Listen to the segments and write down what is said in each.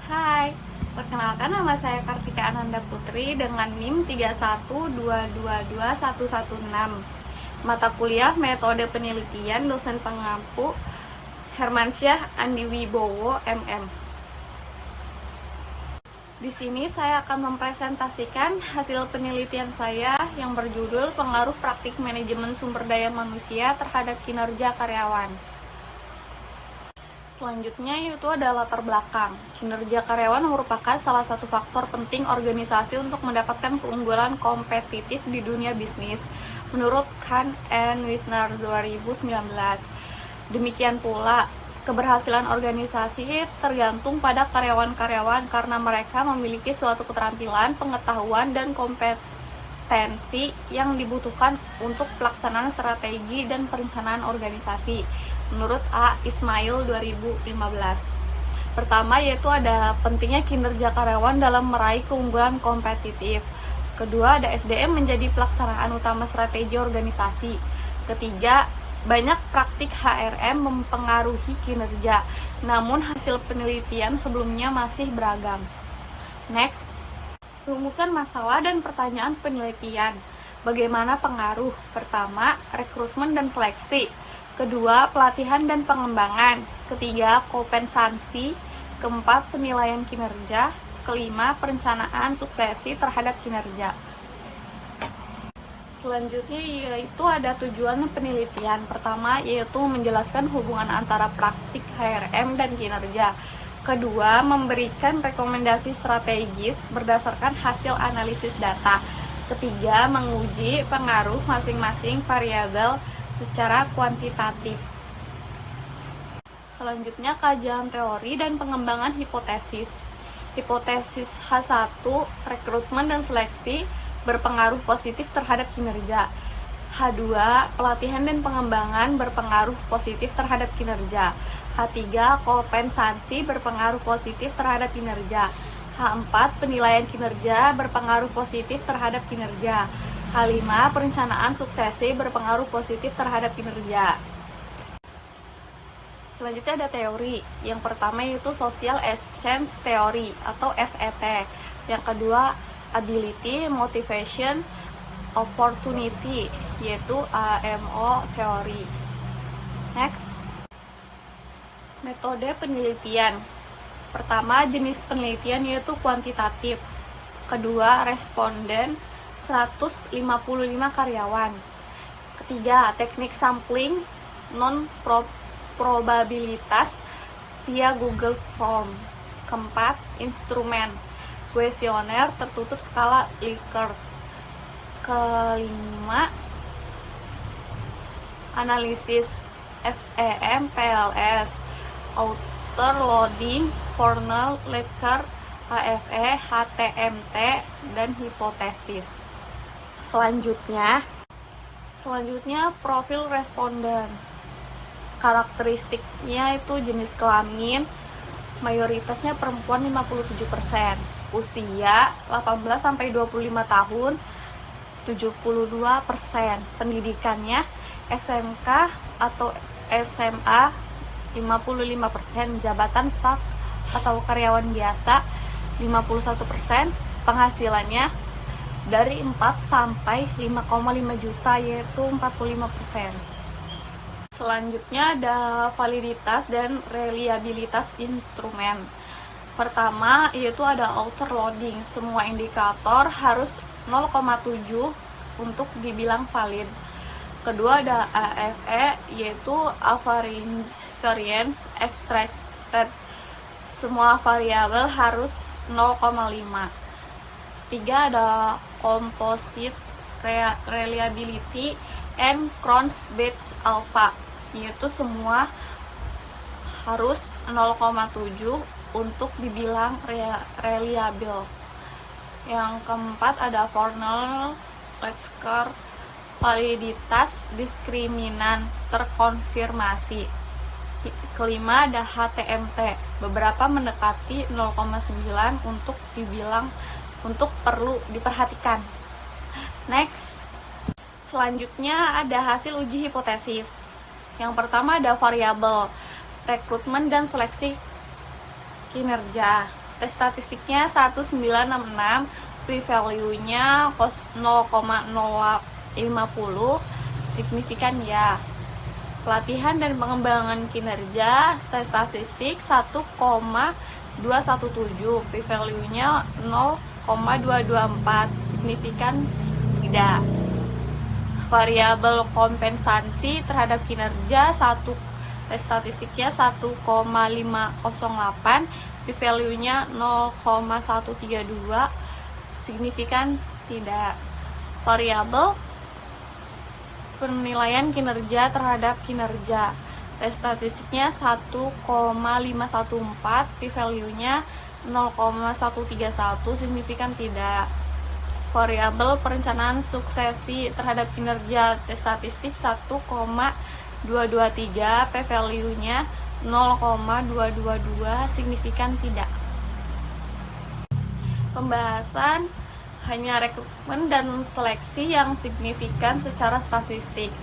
Hai, perkenalkan nama saya Kartika Ananda Putri dengan NIM 312222116. Mata kuliah Metode Penelitian, dosen pengampu Hermansyah Andi Wibowo, MM. Di sini saya akan mempresentasikan hasil penelitian saya yang berjudul Pengaruh Praktik Manajemen Sumber Daya Manusia terhadap Kinerja Karyawan. Selanjutnya yaitu ada latar belakang. Kinerja karyawan merupakan salah satu faktor penting organisasi untuk mendapatkan keunggulan kompetitif di dunia bisnis, menurut Kahn and Wisner 2019. Demikian pula, keberhasilan organisasi tergantung pada karyawan-karyawan karena mereka memiliki suatu keterampilan, pengetahuan, dan kompetensi yang dibutuhkan untuk pelaksanaan strategi dan perencanaan organisasi, menurut A. Ismail 2015. Pertama yaitu ada pentingnya kinerja karyawan dalam meraih keunggulan kompetitif. Kedua, ada SDM menjadi pelaksanaan utama strategi organisasi. Ketiga, banyak praktik HRM mempengaruhi kinerja, namun hasil penelitian sebelumnya masih beragam. Next, rumusan masalah dan pertanyaan penelitian. Bagaimana pengaruh? Pertama, rekrutmen dan seleksi. Kedua, pelatihan dan pengembangan. Ketiga, kompensasi. Keempat, penilaian kinerja. Kelima, perencanaan suksesi terhadap kinerja. Selanjutnya yaitu ada tujuan penelitian. Pertama yaitu menjelaskan hubungan antara praktik HRM dan kinerja. Kedua, memberikan rekomendasi strategis berdasarkan hasil analisis data. Ketiga, menguji pengaruh masing-masing variabel secara kuantitatif. Selanjutnya, kajian teori dan pengembangan hipotesis. Hipotesis H1, rekrutmen dan seleksi berpengaruh positif terhadap kinerja. H2, pelatihan dan pengembangan berpengaruh positif terhadap kinerja. H3, kompensasi berpengaruh positif terhadap kinerja. H4, penilaian kinerja berpengaruh positif terhadap kinerja. H5, perencanaan suksesi berpengaruh positif terhadap kinerja. Selanjutnya ada teori. Yang pertama yaitu Social Exchange Theory atau SET. Yang kedua, Ability, Motivation, Opportunity, yaitu AMO Theory. Next, metode penelitian. Pertama, jenis penelitian yaitu kuantitatif. Kedua, responden 155 karyawan. Ketiga, teknik sampling non-probabilitas via Google Form. Keempat, instrumen kuesioner tertutup skala Likert. Kelima, analisis SEM PLS, outer loading, Fornell, Likert, HFE, HTMT, dan hipotesis. Selanjutnya profil responden. Karakteristiknya itu jenis kelamin, mayoritasnya perempuan 57%, usia 18-25 tahun 72%, pendidikannya SMK atau SMA 55%, jabatan staf atau karyawan biasa 51%, penghasilannya dari 4 sampai 5,5 juta yaitu 45%. Selanjutnya ada validitas dan reliabilitas instrumen. Pertama yaitu ada outer loading, semua indikator harus 0,7 untuk dibilang valid. Kedua ada AFE yaitu average variance extracted, semua variabel harus 0,5. Tiga ada composite reliability and Cron-Betz alpha, yaitu semua harus 0,7 untuk dibilang reliable. Yang keempat ada Fornell, Likert, validitas diskriminan terkonfirmasi. Kelima ada HTMT, beberapa mendekati 0,9 untuk dibilang untuk perlu diperhatikan. Next, selanjutnya ada hasil uji hipotesis. Yang pertama ada variabel rekrutmen dan seleksi kinerja. tes statistiknya 1966, p-value-nya 0,050, signifikan ya. Pelatihan dan pengembangan kinerja tes statistik 1,217, p-value-nya 0,224, signifikan tidak. Variabel kompensasi terhadap kinerja tes statistiknya 1,508, p-value-nya 0,132, signifikan tidak. Variabel penilaian kinerja terhadap kinerja tes statistiknya 1,514, p-value-nya 0,131, signifikan tidak. Variabel perencanaan suksesi terhadap kinerja tes statistik 1,223, p-value-nya 0,222, signifikan tidak. Pembahasan hanya rekrutmen dan seleksi yang signifikan secara statistik.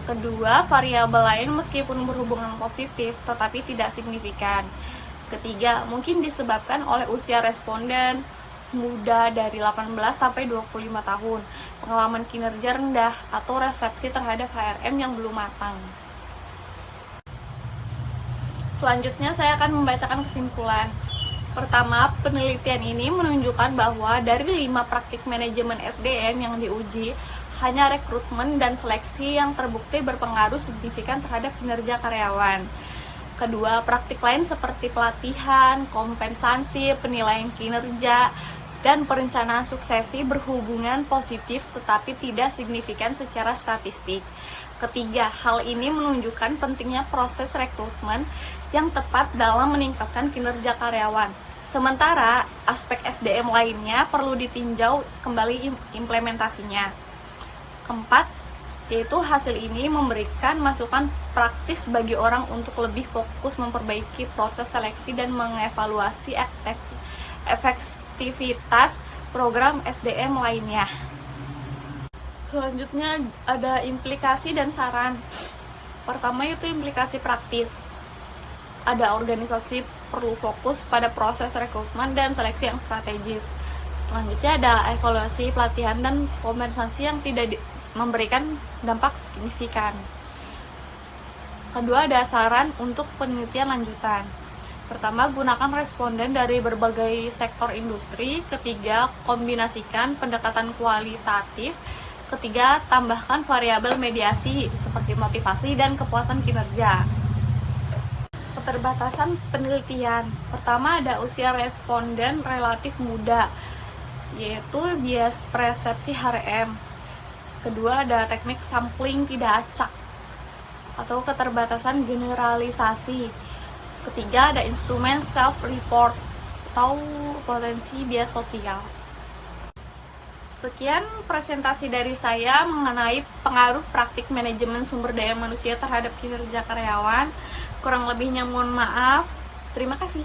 Kedua, variabel lain meskipun berhubungan positif tetapi tidak signifikan. Ketiga, mungkin disebabkan oleh usia responden muda dari 18 sampai 25 tahun, pengalaman kinerja rendah, atau resepsi terhadap HRM yang belum matang. Selanjutnya saya akan membacakan kesimpulan. Pertama, penelitian ini menunjukkan bahwa dari 5 praktik manajemen SDM yang diuji, hanya rekrutmen dan seleksi yang terbukti berpengaruh signifikan terhadap kinerja karyawan. Kedua, praktik lain seperti pelatihan, kompensasi, penilaian kinerja, dan perencanaan suksesi berhubungan positif tetapi tidak signifikan secara statistik. Ketiga, hal ini menunjukkan pentingnya proses rekrutmen yang tepat dalam meningkatkan kinerja karyawan. Sementara, aspek SDM lainnya perlu ditinjau kembali implementasinya. Keempat, yaitu hasil ini memberikan masukan praktis bagi orang untuk lebih fokus memperbaiki proses seleksi dan mengevaluasi efektivitas program SDM lainnya. Selanjutnya ada implikasi dan saran. Pertama itu implikasi praktis. Ada organisasi perlu fokus pada proses rekrutmen dan seleksi yang strategis. Selanjutnya ada evaluasi pelatihan dan kompensasi yang tidak memberikan dampak signifikan. Kedua, ada saran untuk penelitian lanjutan. Pertama, gunakan responden dari berbagai sektor industri. Ketiga, kombinasikan pendekatan kualitatif. Ketiga, tambahkan variabel mediasi seperti motivasi dan kepuasan kinerja. Keterbatasan penelitian. Pertama, ada usia responden relatif muda, yaitu bias persepsi HRM. Kedua, ada teknik sampling tidak acak atau keterbatasan generalisasi. Ketiga, ada instrumen self-report atau potensi bias sosial. Sekian presentasi dari saya mengenai pengaruh praktik manajemen sumber daya manusia terhadap kinerja karyawan. Kurang lebihnya mohon maaf. Terima kasih.